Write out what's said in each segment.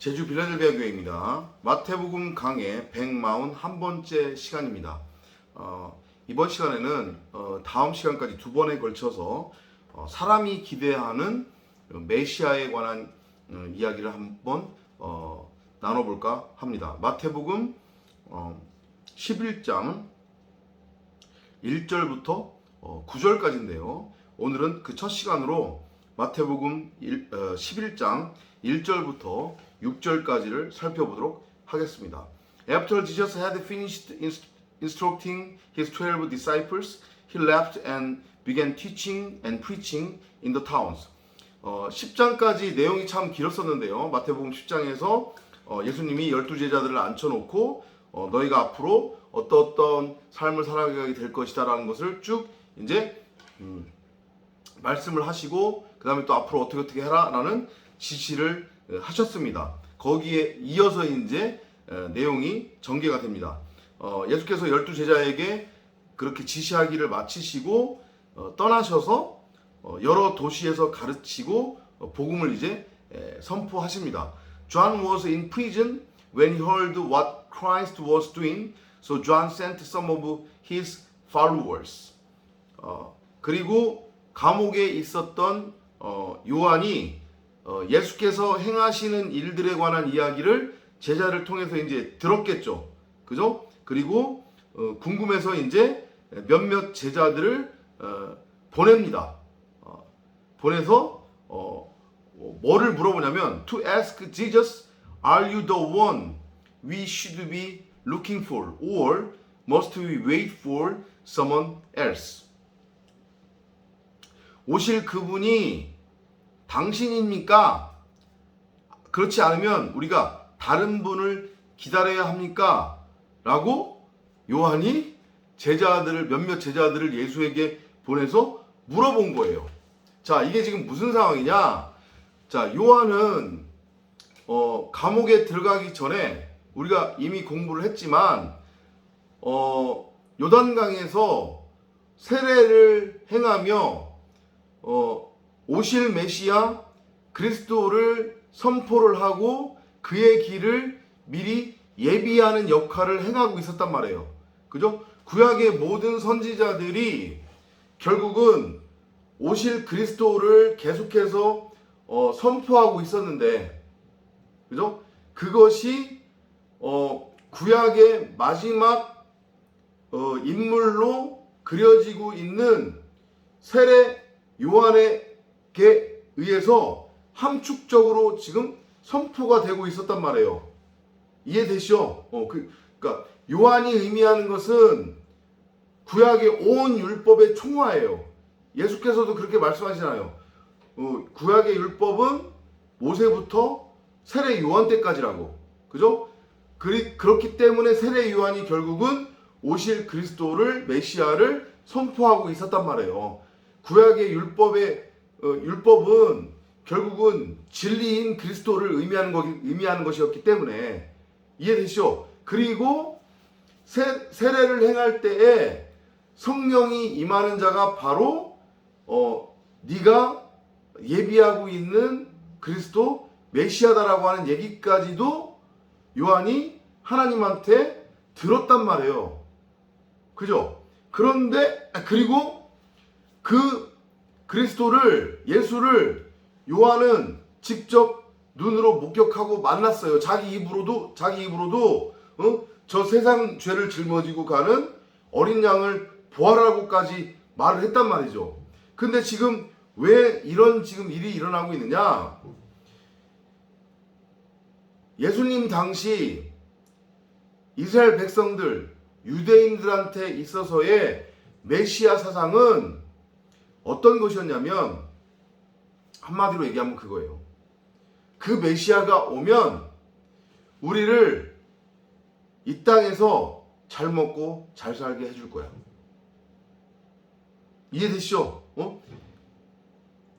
제주 빌라델비아 교회입니다. 마태복음 강의 141번째 시간입니다. 이번 시간에는 다음 시간까지 두 번에 걸쳐서 사람이 기대하는 메시아에 관한 이야기를 한번 나눠볼까 합니다. 마태복음 11장 1절부터 9절까지인데요. 오늘은 그 첫 시간으로 마태복음 11장 1절부터 6절까지를 살펴보도록 하겠습니다. After Jesus had finished instructing his 12 disciples, he left and began teaching and preaching in the towns. 10장까지 내용이 참 길었었는데요. 마태복음 10장에서 예수님이 12제자들을 앉혀놓고 너희가 앞으로 어떤 삶을 살아가게 될 것이다 라는 것을 쭉 이제 말씀을 하시고 그 다음에 또 앞으로 어떻게 해라 라는 지시를 하셨습니다. 거기에 이어서 이제 내용이 전개가 됩니다. 예수께서 12제자에게 그렇게 지시하기를 마치시고 떠나셔서 여러 도시에서 가르치고 복음을 이제 선포하십니다. John was in prison when he heard what Christ was doing, so John sent some of his followers. 그리고 감옥에 있었던 요한이 예수께서 행하시는 일들에 관한 이야기를 제자를 통해서 이제 들었겠죠. 그죠? 그리고 궁금해서 이제 몇몇 제자들을 보냅니다. 보내서 뭐를 물어보냐면 to ask Jesus, are you the one we should be looking for, or must we wait for someone else? 오실 그분이 당신입니까? 그렇지 않으면 우리가 다른 분을 기다려야 합니까? 라고 요한이 몇몇 제자들을 예수에게 보내서 물어본 거예요. 자, 이게 지금 무슨 상황이냐? 자, 요한은 감옥에 들어가기 전에 우리가 이미 공부를 했지만 요단강에서 세례를 행하며 오실 메시아 그리스도를 선포를 하고 그의 길을 미리 예비하는 역할을 행하고 있었단 말이에요. 그죠? 구약의 모든 선지자들이 결국은 오실 그리스도를 계속해서 선포하고 있었는데, 그죠? 그것이 구약의 마지막 인물로 그려지고 있는 세례 요한에게 의해서 함축적으로 지금 선포가 되고 있었단 말이에요. 이해되시죠? 그러니까 요한이 의미하는 것은 구약의 온 율법의 총화예요. 예수께서도 그렇게 말씀하시잖아요. 구약의 율법은 모세부터 세례 요한 때까지라고. 그죠? 그렇기 때문에 세례 요한이 결국은 오실 그리스도를 메시아를 선포하고 있었단 말이에요. 구약의 율법은 결국은 진리인 그리스도를 의미하는 것이었기 때문에 이해되시죠? 그리고 세례를 행할 때에 성령이 임하는 자가 바로 네가 예비하고 있는 그리스도 메시아다라고 하는 얘기까지도 요한이 하나님한테 들었단 말이에요. 그죠? 그런데 그리고 그 그리스도를 예수를 요한은 직접 눈으로 목격하고 만났어요. 자기 입으로도 저 세상 죄를 짊어지고 가는 어린 양을 보아라고까지 말을 했단 말이죠. 근데 지금 왜 이런 지금 일이 일어나고 있느냐? 예수님 당시 이스라엘 백성들, 유대인들한테 있어서의 메시아 사상은 어떤 것이었냐면 한마디로 얘기하면 그거예요. 그 메시아가 오면 우리를 이 땅에서 잘 먹고 잘 살게 해줄 거야. 이해되시죠?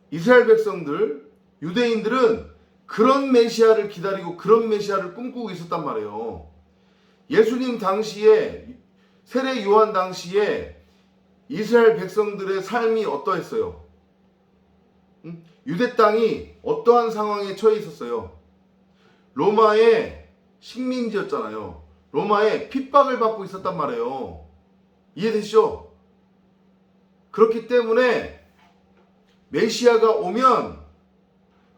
이스라엘 백성들, 유대인들은 그런 메시아를 기다리고 그런 메시아를 꿈꾸고 있었단 말이에요. 예수님 당시에, 세례 요한 당시에 이스라엘 백성들의 삶이 어떠했어요? 유대 땅이 어떠한 상황에 처해 있었어요? 로마의 식민지였잖아요. 로마의 핍박을 받고 있었단 말이에요. 이해되시죠? 그렇기 때문에 메시아가 오면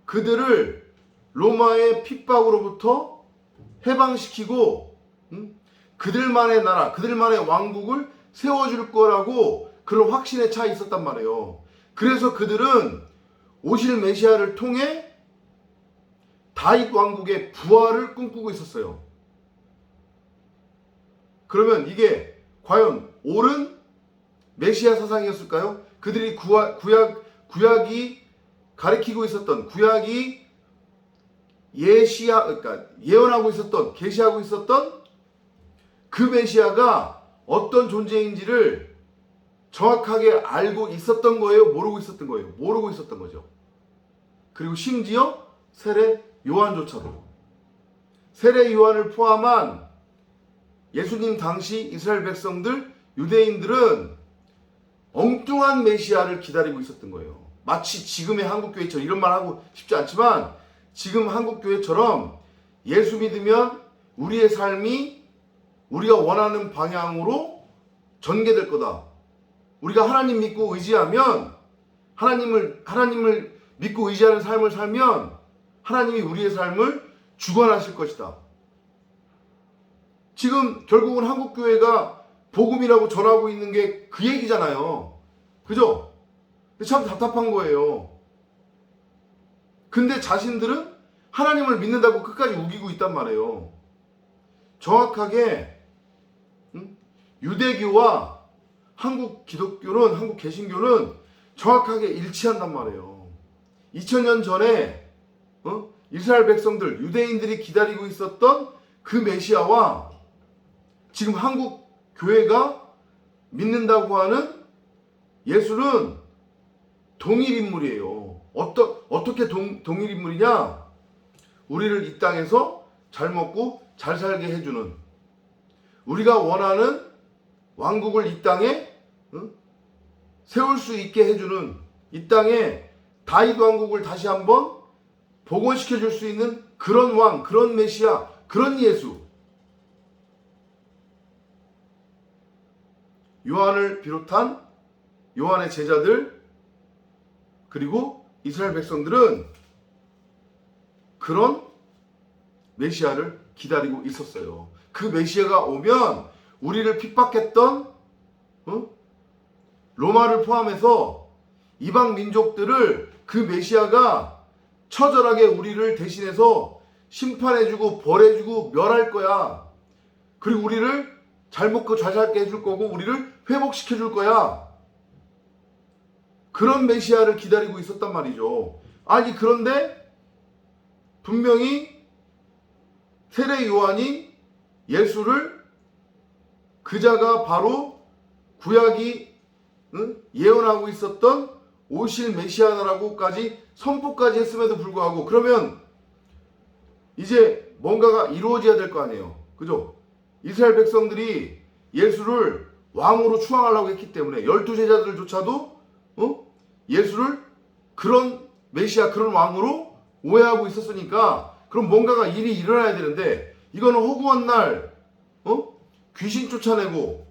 그들을 로마의 핍박으로부터 해방시키고 그들만의 나라, 그들만의 왕국을 세워줄 거라고 그런 확신에 차 있었단 말이에요. 그래서 그들은 오실 메시아를 통해 다윗 왕국의 부활을 꿈꾸고 있었어요. 그러면 이게 과연 옳은 메시아 사상이었을까요? 그들이 구약이 가리키고 있었던, 구약이 그러니까 예언하고 있었던, 계시하고 있었던 그 메시아가 어떤 존재인지를 정확하게 알고 있었던 거예요? 모르고 있었던 거예요? 모르고 있었던 거죠. 그리고 심지어 세례 요한조차도, 세례 요한을 포함한 예수님 당시 이스라엘 백성들, 유대인들은 엉뚱한 메시아를 기다리고 있었던 거예요. 마치 지금의 한국교회처럼, 이런 말 하고 싶지 않지만 지금 한국교회처럼 예수 믿으면 우리의 삶이 우리가 원하는 방향으로 전개될 거다. 우리가 하나님 믿고 의지하면, 하나님을 믿고 의지하는 삶을 살면 하나님이 우리의 삶을 주관하실 것이다. 지금 결국은 한국교회가 복음이라고 전하고 있는 게 그 얘기잖아요. 그죠? 참 답답한 거예요. 근데 자신들은 하나님을 믿는다고 끝까지 우기고 있단 말이에요. 정확하게 유대교와 한국 기독교는, 한국 개신교는 정확하게 일치한단 말이에요. 2000년 전에 이스라엘 백성들, 유대인들이 기다리고 있었던 그 메시아와 지금 한국 교회가 믿는다고 하는 예수는 동일 인물이에요. 어떻게 동일 인물이냐? 우리를 이 땅에서 잘 먹고 잘 살게 해주는, 우리가 원하는 왕국을 이 땅에 세울 수 있게 해주는, 이 땅에 다윗 왕국을 다시 한번 복원시켜 줄 수 있는 그런 왕, 그런 메시아, 그런 예수. 요한을 비롯한 요한의 제자들, 그리고 이스라엘 백성들은 그런 메시아를 기다리고 있었어요. 그 메시아가 오면 우리를 핍박했던 로마를 포함해서 이방 민족들을 그 메시아가 처절하게 우리를 대신해서 심판해주고 벌해주고 멸할 거야. 그리고 우리를 잘 먹고 잘 살게 해줄 거고 우리를 회복시켜줄 거야. 그런 메시아를 기다리고 있었단 말이죠. 아니 그런데 분명히 세례 요한이 예수를 그자가 바로 구약이 예언하고 있었던 오실 메시아라고까지 선포까지 했음에도 불구하고, 그러면 이제 뭔가가 이루어져야 될 거 아니에요. 그죠? 이스라엘 백성들이 예수를 왕으로 추앙하려고 했기 때문에 12제자들조차도 예수를 그런 메시아, 그런 왕으로 오해하고 있었으니까 그럼 뭔가가 일이 일어나야 되는데, 이거는 허구한 날 귀신 쫓아내고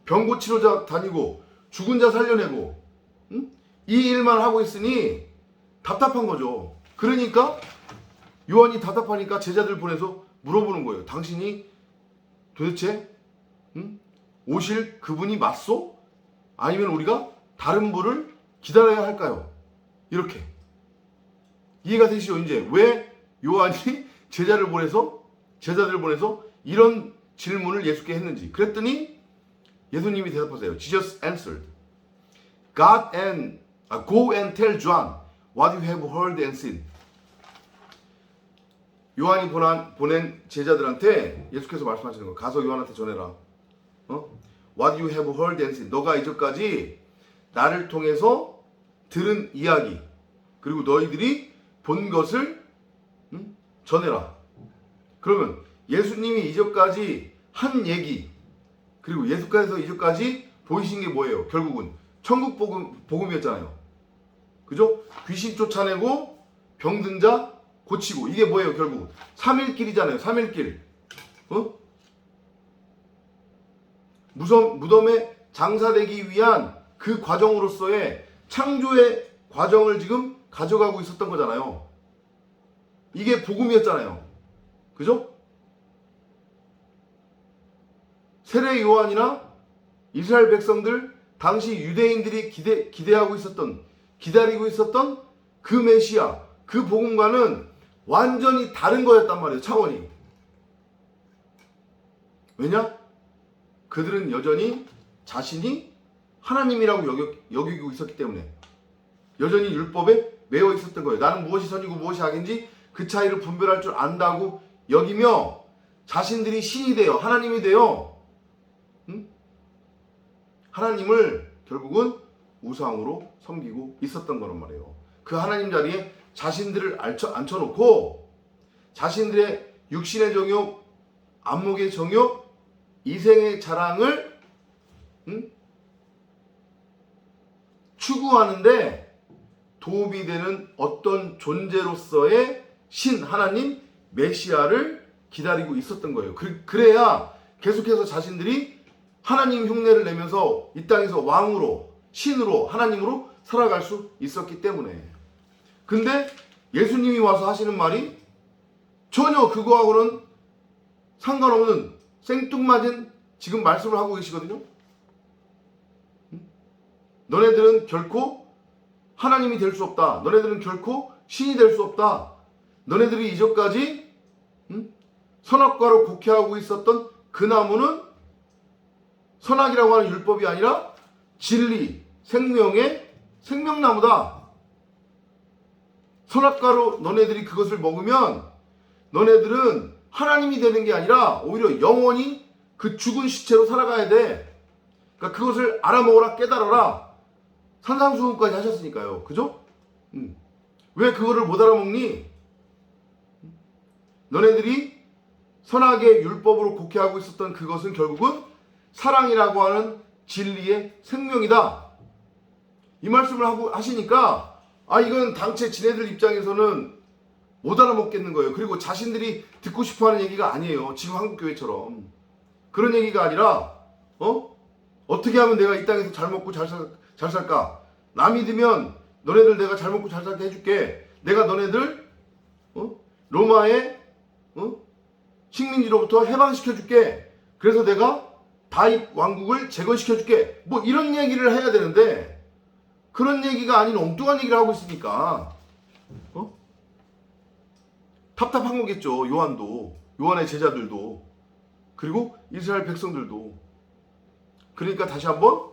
병 고치러 다니고 죽은 자 살려내고 이 일만 하고 있으니 답답한 거죠. 그러니까 요한이 답답하니까 제자들 보내서 물어보는 거예요. 당신이 도대체 오실 그분이 맞소? 아니면 우리가 다른 분을 기다려야 할까요? 이렇게. 이해가 되시죠? 이제 왜 요한이 제자들을 보내서 이런 질문을 예수께 했는지. 그랬더니 예수님이 대답하세요. Jesus answered, Go and tell John what you have heard and seen. 요한이 보낸 제자들한테 예수께서 말씀하시는 거예요. 가서 요한한테 전해라. What you have heard and seen. 너가 이전까지 나를 통해서 들은 이야기, 그리고 너희들이 본 것을 전해라. 그러면 예수님이 이전까지 한 얘기, 그리고 예수께서 이전까지 보이신 게 뭐예요? 결국은 천국 복음이었잖아요. 그죠? 귀신 쫓아내고 병든 자 고치고. 이게 뭐예요? 결국 3일길이잖아요. 3일길. 무덤에 장사되기 위한 그 과정으로서의 창조의 과정을 지금 가져가고 있었던 거잖아요. 이게 복음이었잖아요. 그죠? 세례 요한이나 이스라엘 백성들, 당시 유대인들이 기대하고 있었던, 기다리고 있었던 그 메시아, 그 복음과는 완전히 다른 거였단 말이에요. 차원이. 왜냐? 그들은 여전히 자신이 하나님이라고 여기고 있었기 때문에, 여전히 율법에 매여 있었던 거예요. 나는 무엇이 선이고 무엇이 악인지 그 차이를 분별할 줄 안다고 여기며 자신들이 신이 되어, 하나님이 되어, 하나님을 결국은 우상으로 섬기고 있었던 거란 말이에요. 그 하나님 자리에 자신들을 앉혀놓고 자신들의 육신의 정욕, 안목의 정욕, 이생의 자랑을 추구하는데 도움이 되는 어떤 존재로서의 신, 하나님, 메시아를 기다리고 있었던 거예요. 그래야 계속해서 자신들이 하나님 흉내를 내면서 이 땅에서 왕으로, 신으로, 하나님으로 살아갈 수 있었기 때문에. 근데 예수님이 와서 하시는 말이 전혀 그거하고는 상관없는 생뚱맞은 지금 말씀을 하고 계시거든요. 너네들은 결코 하나님이 될 수 없다. 너네들은 결코 신이 될 수 없다. 너네들이 이전까지 선악과로 곡해하고 있었던 그 나무는 선악이라고 하는 율법이 아니라 진리, 생명의 생명나무다. 선악과로 너네들이 그것을 먹으면 너네들은 하나님이 되는 게 아니라 오히려 영원히 그 죽은 시체로 살아가야 돼. 그러니까 그것을 알아먹어라, 깨달아라. 산상수훈까지 하셨으니까요. 그죠? 왜 그거를 못 알아먹니? 너네들이 선악의 율법으로 곡해하고 있었던 그것은 결국은 사랑이라고 하는 진리의 생명이다. 이 말씀을 하시니까 이건 당최 지네들 입장에서는 못 알아먹겠는 거예요. 그리고 자신들이 듣고 싶어하는 얘기가 아니에요. 지금 한국교회처럼. 그런 얘기가 아니라 어떻게 하면 내가 이 땅에서 잘 먹고 잘 살까? 남이 되면 너네들 내가 잘 먹고 잘 살게 해줄게. 내가 너네들 로마의 식민지로부터 해방시켜줄게. 그래서 내가 다윗 왕국을 재건시켜줄게. 뭐 이런 얘기를 해야 되는데 그런 얘기가 아닌 엉뚱한 얘기를 하고 있으니까 답답한 거겠죠. 요한도, 요한의 제자들도, 그리고 이스라엘 백성들도. 그러니까 다시 한번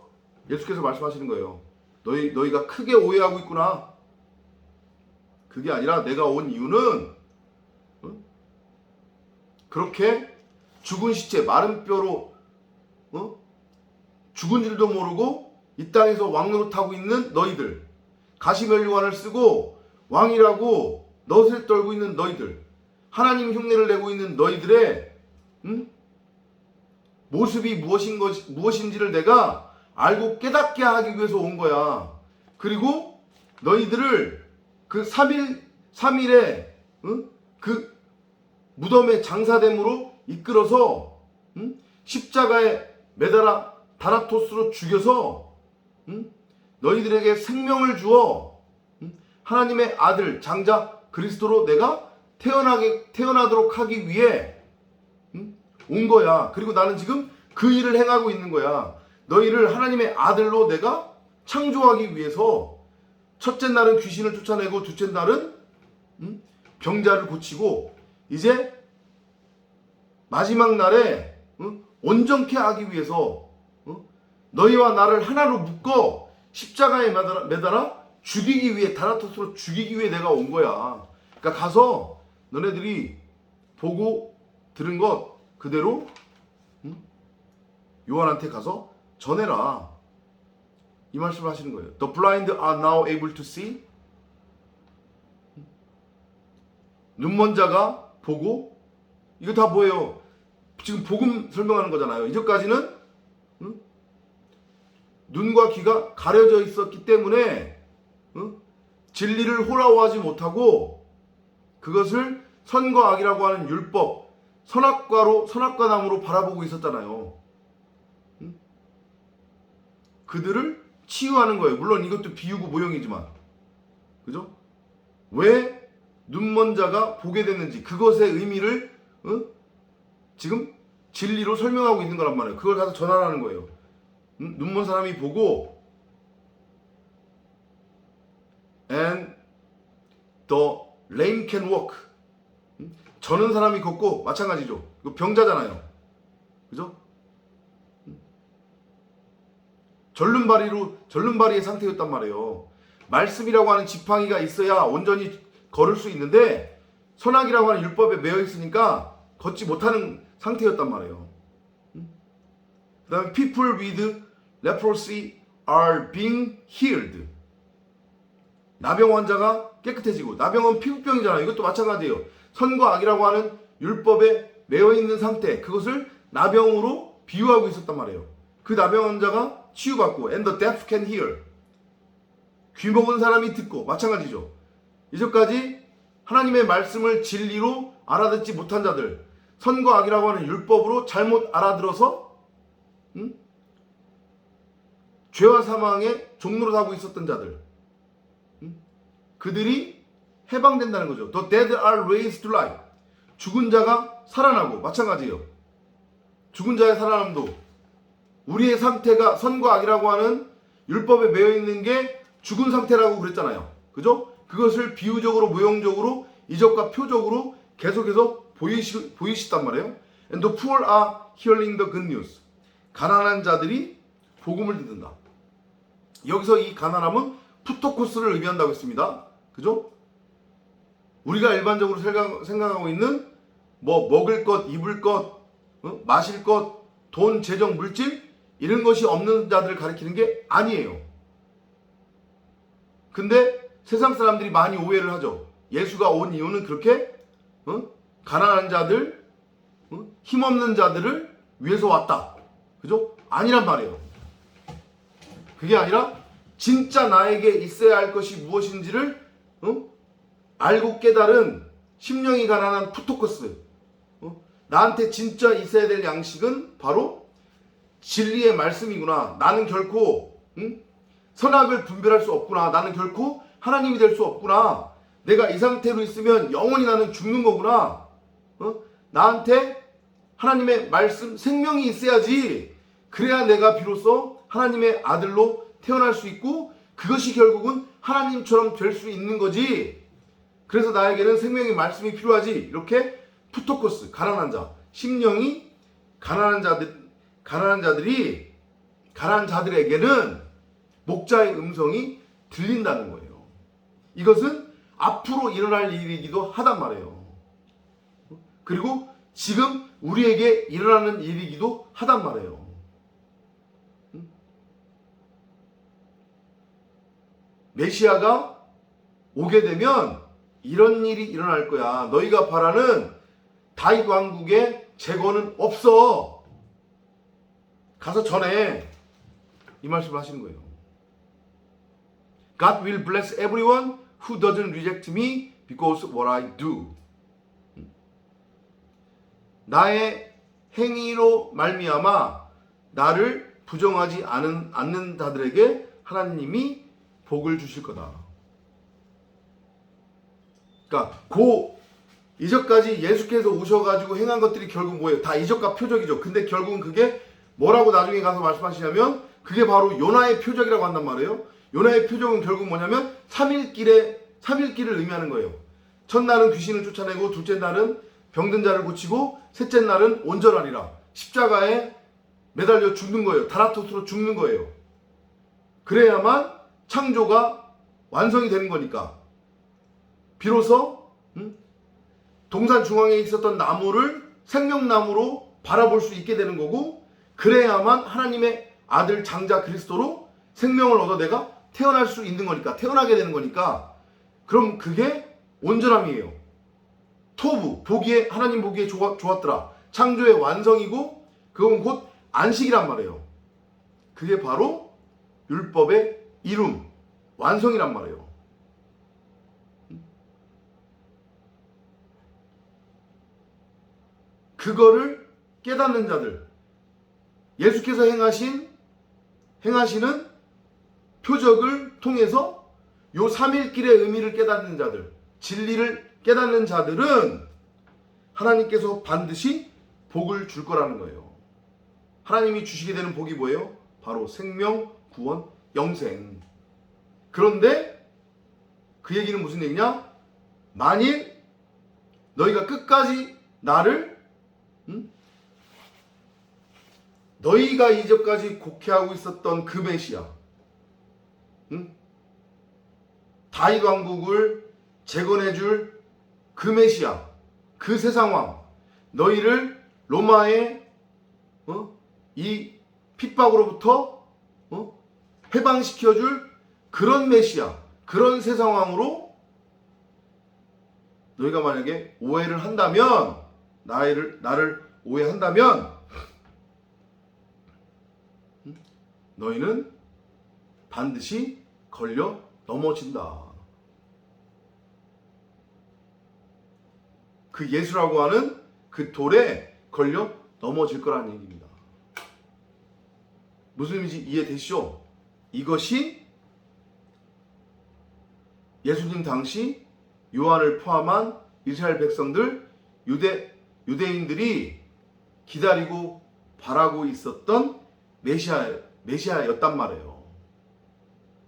예수께서 말씀하시는 거예요. 너희가 크게 오해하고 있구나. 그게 아니라 내가 온 이유는 그렇게 죽은 시체, 마른 뼈로 죽은 줄도 모르고 이 땅에서 왕노릇하고 있는 너희들, 가시면류관을 쓰고 왕이라고 넛을 떨고 있는 너희들, 하나님 흉내를 내고 있는 너희들의 모습이 무엇인지를 내가 알고 깨닫게 하기 위해서 온 거야. 그리고 너희들을 그 3일에 그 무덤의 장사됨으로 이끌어서 십자가에 매달아 다나토스로 죽여서 너희들에게 생명을 주어 하나님의 아들 장자 그리스도로 내가 태어나도록 하기 위해 온 거야. 그리고 나는 지금 그 일을 행하고 있는 거야. 너희를 하나님의 아들로 내가 창조하기 위해서 첫째 날은 귀신을 쫓아내고 둘째 날은 병자를 고치고 이제 마지막 날에 온전케 하기 위해서 너희와 나를 하나로 묶어 십자가에 매달아 죽이기 위해, 다나토스로 죽이기 위해 내가 온 거야. 그러니까 가서 너네들이 보고 들은 것 그대로 요한한테 가서 전해라. 이 말씀을 하시는 거예요. The blind are now able to see. 눈먼 자가 보고. 이거 다 뭐예요? 지금 복음 설명하는 거잖아요. 이전까지는 눈과 귀가 가려져 있었기 때문에 진리를 호라워하지 못하고 그것을 선과 악이라고 하는 율법, 선악과 나무로 바라보고 있었잖아요. 그들을 치유하는 거예요. 물론 이것도 비유고 모형이지만, 그죠? 왜 눈먼 자가 보게 됐는지 그것의 의미를 지금 진리로 설명하고 있는 거란 말이에요. 그걸 가서 전하라는 거예요. 눈먼 사람이 보고 and the lame can walk. 저는 사람이 걷고 마찬가지죠. 이거 병자잖아요. 그죠? 절름발이의 상태였단 말이에요. 말씀이라고 하는 지팡이가 있어야 온전히 걸을 수 있는데 선악이라고 하는 율법에 매여 있으니까 걷지 못하는 상태였단 말이에요. 그 다음에 people with leprosy are being healed. 나병 환자가 깨끗해지고, 나병은 피부병이잖아요. 이것도 마찬가지예요. 선과 악이라고 하는 율법에 매여 있는 상태, 그것을 나병으로 비유하고 있었단 말이에요. 그 나병 환자가 치유받고 and the deaf can hear. 귀 먹은 사람이 듣고, 마찬가지죠. 이제까지 하나님의 말씀을 진리로 알아듣지 못한 자들, 선과 악이라고 하는 율법으로 잘못 알아들어서 죄와 사망의 종로로 하고 있었던 자들, 그들이 해방된다는 거죠. The dead are raised to life. 죽은 자가 살아나고, 마찬가지예요. 죽은 자의 살아남도 우리의 상태가 선과 악이라고 하는 율법에 매여 있는 게 죽은 상태라고 그랬잖아요. 그죠? 그것을 비유적으로, 모형적으로, 이적과 표적으로 계속해서 보이시단 말이에요. And the poor are hearing the good news. 가난한 자들이 복음을 듣는다. 여기서 이 가난함은 푸토코스를 의미한다고 했습니다. 그죠? 우리가 일반적으로 생각하고 있는 뭐 먹을 것, 입을 것, 마실 것, 돈, 재정, 물질 이런 것이 없는 자들을 가리키는 게 아니에요. 근데 세상 사람들이 많이 오해를 하죠. 예수가 온 이유는 그렇게 가난한 자들, 힘없는 자들을 위해서 왔다. 그죠? 아니란 말이에요. 그게 아니라 진짜 나에게 있어야 할 것이 무엇인지를 알고 깨달은 심령이 가난한 푸토코스. 나한테 진짜 있어야 될 양식은 바로 진리의 말씀이구나. 나는 결코 선악을 분별할 수 없구나. 나는 결코 하나님이 될 수 없구나. 내가 이 상태로 있으면 영원히 나는 죽는 거구나. 나한테 하나님의 말씀, 생명이 있어야지. 그래야 내가 비로소 하나님의 아들로 태어날 수 있고 그것이 결국은 하나님처럼 될 수 있는 거지. 그래서 나에게는 생명의 말씀이 필요하지. 이렇게 푸토코스, 가난한 자, 심령이 가난한 자들에게는 목자의 음성이 들린다는 거예요. 이것은 앞으로 일어날 일이기도 하단 말이에요. 그리고 지금 우리에게 일어나는 일이기도 하단 말이에요. 메시아가 오게 되면 이런 일이 일어날 거야. 너희가 바라는 다윗 왕국의 재건은 없어. 가서 전해. 이 말씀을 하시는 거예요. God will bless everyone who doesn't reject me because of what I do. 나의 행위로 말미암아 나를 부정하지 않는 자들에게 하나님이 복을 주실 거다. 그러니까 이전까지 예수께서 오셔가지고 행한 것들이 결국 뭐예요? 다 이적과 표적이죠. 근데 결국은 그게 뭐라고 나중에 가서 말씀하시냐면 그게 바로 요나의 표적이라고 한단 말이에요. 요나의 표적은 결국 뭐냐면 3일길을 의미하는 거예요. 첫날은 귀신을 쫓아내고, 둘째 날은 병든 자를 고치고, 셋째 날은 온전하리라. 십자가에 매달려 죽는 거예요. 다라토스로 죽는 거예요. 그래야만 창조가 완성이 되는 거니까. 비로소 동산 중앙에 있었던 나무를 생명나무로 바라볼 수 있게 되는 거고, 그래야만 하나님의 아들 장자 그리스도로 생명을 얻어 내가 태어날 수 있는 거니까, 태어나게 되는 거니까. 그럼 그게 온전함이에요. 토부, 하나님 보기에 좋았더라. 창조의 완성이고 그건 곧 안식이란 말이에요. 그게 바로 율법의 이룸, 완성이란 말이에요. 그거를 깨닫는 자들, 예수께서 행하시는 표적을 통해서 요 3일길의 의미를 깨닫는 자들, 진리를 깨닫는 자들은 하나님께서 반드시 복을 줄 거라는 거예요. 하나님이 주시게 되는 복이 뭐예요? 바로 생명, 구원, 영생. 그런데 그 얘기는 무슨 얘기냐? 만일 너희가 끝까지 나를 너희가 이전까지 곡해하고 있었던 그 메시아, 다윗 왕국을 재건해줄 그 메시아, 그 세상왕, 너희를 로마의 이 핍박으로부터 해방시켜줄 그런 메시아, 그런 세상왕으로 너희가 만약에 오해를 한다면, 나를 오해한다면 너희는 반드시 걸려 넘어진다. 그 예수라고 하는 그 돌에 걸려 넘어질 거라는 얘기입니다. 무슨 의미인지 이해되시죠? 이것이 예수님 당시 요한을 포함한 이스라엘 백성들, 유대인들이 기다리고 바라고 있었던 메시아였단 말이에요.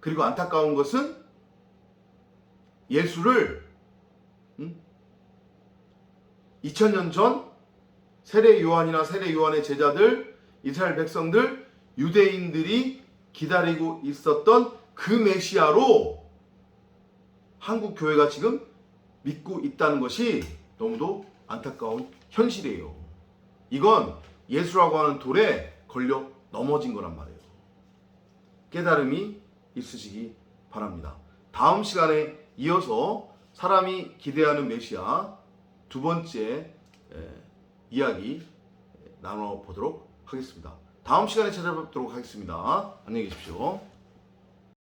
그리고 안타까운 것은 예수를 2000년 전 세례 요한이나 세례 요한의 제자들, 이스라엘 백성들, 유대인들이 기다리고 있었던 그 메시아로 한국 교회가 지금 믿고 있다는 것이 너무도 안타까운 현실이에요. 이건 예수라고 하는 돌에 걸려 넘어진 거란 말이에요. 깨달음이 있으시기 바랍니다. 다음 시간에 이어서 사람이 기대하는 메시아 두 번째 이야기 나눠보도록 하겠습니다. 다음 시간에 찾아뵙도록 하겠습니다. 안녕히 계십시오.